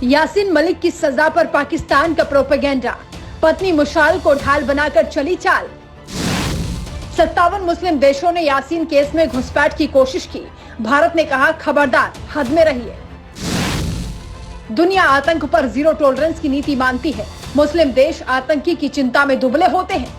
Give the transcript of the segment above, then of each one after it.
यासीन मलिक की सजा पर पाकिस्तान का प्रोपेगेंडा, पत्नी मुशाल को ढाल बनाकर चली चाल। 57 मुस्लिम देशों ने यासीन केस में घुसपैठ की कोशिश की। भारत ने कहा खबरदार, हद में रहिए। दुनिया आतंक पर जीरो टॉलरेंस की नीति मानती है। मुस्लिम देश आतंकी की चिंता में दुबले होते हैं।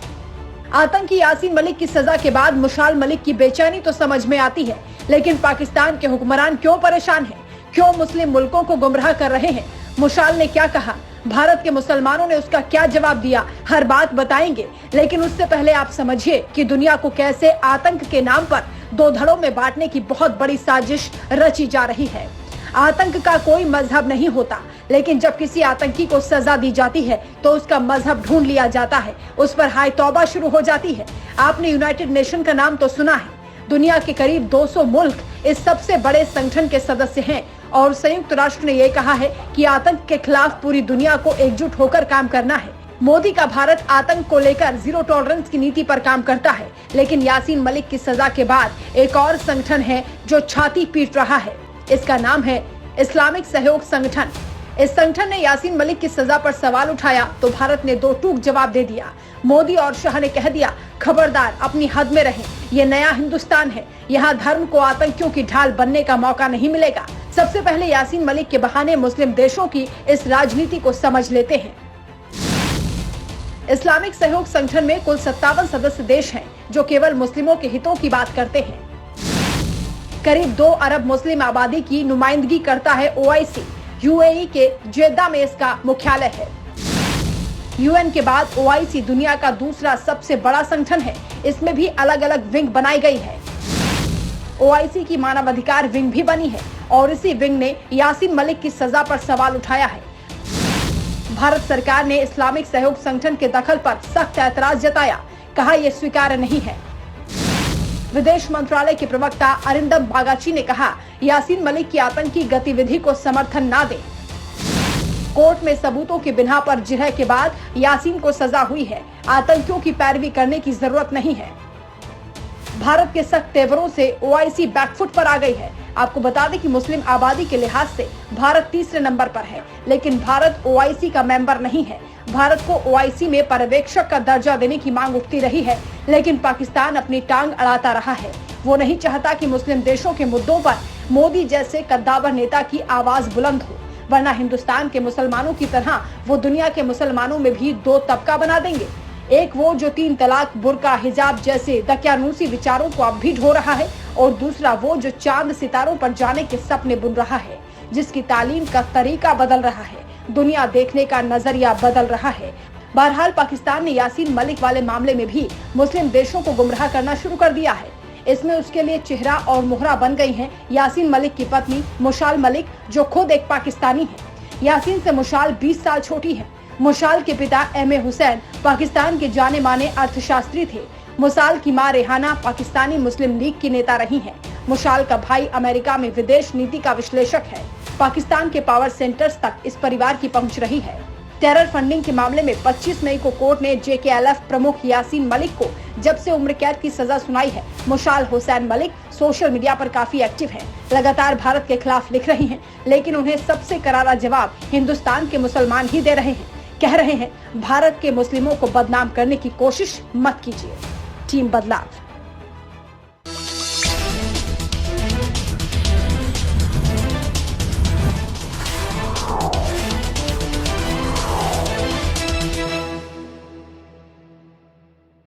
आतंकी यासीन मलिक की सजा के बाद मुशाल मलिक की बेचैनी तो समझ में आती है, लेकिन पाकिस्तान के हुक्मरान क्यों परेशान हैं? क्यों मुस्लिम मुल्कों को गुमराह कर रहे हैं? मुशाल ने क्या कहा? भारत के मुसलमानों ने उसका क्या जवाब दिया? हर बात बताएंगे, लेकिन उससे पहले आप समझिए कि दुनिया को कैसे आतंक के नाम पर दो धड़ों में बांटने की बहुत बड़ी साजिश रची जा रही है। आतंक का कोई मजहब नहीं होता, लेकिन जब किसी आतंकी को सजा दी जाती है तो उसका मजहब ढूंढ लिया जाता है, उस पर हाय तौबा शुरू हो जाती है। आपने यूनाइटेड नेशन का नाम तो सुना है। दुनिया के करीब 200 मुल्क इस सबसे बड़े संगठन के सदस्य हैं और संयुक्त राष्ट्र ने यह कहा है कि आतंक के खिलाफ पूरी दुनिया को एकजुट होकर काम करना है। मोदी का भारत आतंक को लेकर जीरो टॉलरेंस की नीति पर काम करता है, लेकिन यासीन मलिक की सजा के बाद एक और संगठन है जो छाती पीट रहा है। इसका नाम है इस्लामिक सहयोग संगठन। इस संगठन ने यासीन मलिक की सजा पर सवाल उठाया तो भारत ने दो टूक जवाब दे दिया। मोदी और शाह ने कह दिया खबरदार, अपनी हद में रहें। ये नया हिंदुस्तान है, यहाँ धर्म को आतंकियों की ढाल बनने का मौका नहीं मिलेगा। सबसे पहले यासीन मलिक के बहाने मुस्लिम देशों की इस राजनीति को समझ लेते हैं। इस्लामिक सहयोग संगठन में कुल 57 सदस्य देश हैं जो केवल मुस्लिमों के हितों की बात करते हैं। करीब 2 अरब मुस्लिम आबादी की नुमाइंदगी करता है OIC। UAE के जेद्दा में इसका मुख्यालय है। UN के बाद OIC दुनिया का दूसरा सबसे बड़ा संगठन है। इसमें भी अलग अलग विंग बनाई गई है। OIC की मानवाधिकार विंग भी बनी है और इसी विंग ने यासीन मलिक की सजा पर सवाल उठाया है। भारत सरकार ने इस्लामिक सहयोग संगठन के दखल पर सख्त ऐतराज जताया, कहा यह स्वीकार्य नहीं है। विदेश मंत्रालय के प्रवक्ता अरिंदम बागाची ने कहा यासीन मलिक की आतंकी गतिविधि को समर्थन ना दें। कोर्ट में सबूतों के बिना पर जिरह के बाद यासीन को सजा हुई है। आतंकियों की पैरवी करने की जरूरत नहीं है। भारत के सख्त तेवरों से OIC बैकफुट पर आ गई है। आपको बता दें कि मुस्लिम आबादी के लिहाज से भारत तीसरे नंबर पर है, लेकिन भारत OIC का मेंबर नहीं है। भारत को OIC में पर्यवेक्षक का दर्जा देने की मांग उठती रही है, लेकिन पाकिस्तान अपनी टांग अड़ाता रहा है। वो नहीं चाहता कि मुस्लिम देशों के मुद्दों पर मोदी जैसे कद्दावर नेता की आवाज बुलंद हो, वरना हिंदुस्तान के मुसलमानों की तरह वो दुनिया के मुसलमानों में भी दो तबका बना देंगे। एक वो जो 3 तलाक, बुर्का, हिजाब जैसे दकियानूसी विचारों को अब भी ढो रहा है, और दूसरा वो जो चांद सितारों पर जाने के सपने बुन रहा है, जिसकी तालीम का तरीका बदल रहा है, दुनिया देखने का नजरिया बदल रहा है। बहरहाल पाकिस्तान ने यासीन मलिक वाले मामले में भी मुस्लिम देशों को गुमराह करना शुरू कर दिया है। इसमें उसके लिए चेहरा और मोहरा बन गई हैं यासीन मलिक की पत्नी मुशाल मलिक, जो खुद एक पाकिस्तानी है। यासीन से मुशाल 20 साल छोटी है। मुशाल के पिता MA हुसैन पाकिस्तान के जाने माने अर्थशास्त्री थे। मुशाल की मां रेहाना पाकिस्तानी मुस्लिम लीग की नेता रही हैं। मुशाल का भाई अमेरिका में विदेश नीति का विश्लेषक है। पाकिस्तान के पावर सेंटर्स तक इस परिवार की पहुंच रही है। टेरर फंडिंग के मामले में 25 मई को कोर्ट ने JKLF प्रमुख यासीन मलिक को जब से उम्र कैद की सजा सुनाई है। मुशाल हुसैन मलिक सोशल मीडिया पर काफी एक्टिव हैं, लगातार भारत के खिलाफ लिख रही हैं, लेकिन उन्हें सबसे करारा जवाब हिंदुस्तान के मुसलमान ही दे रहे हैं। कह रहे हैं भारत के मुस्लिमों को बदनाम करने की कोशिश मत कीजिए। टीम बदलाव।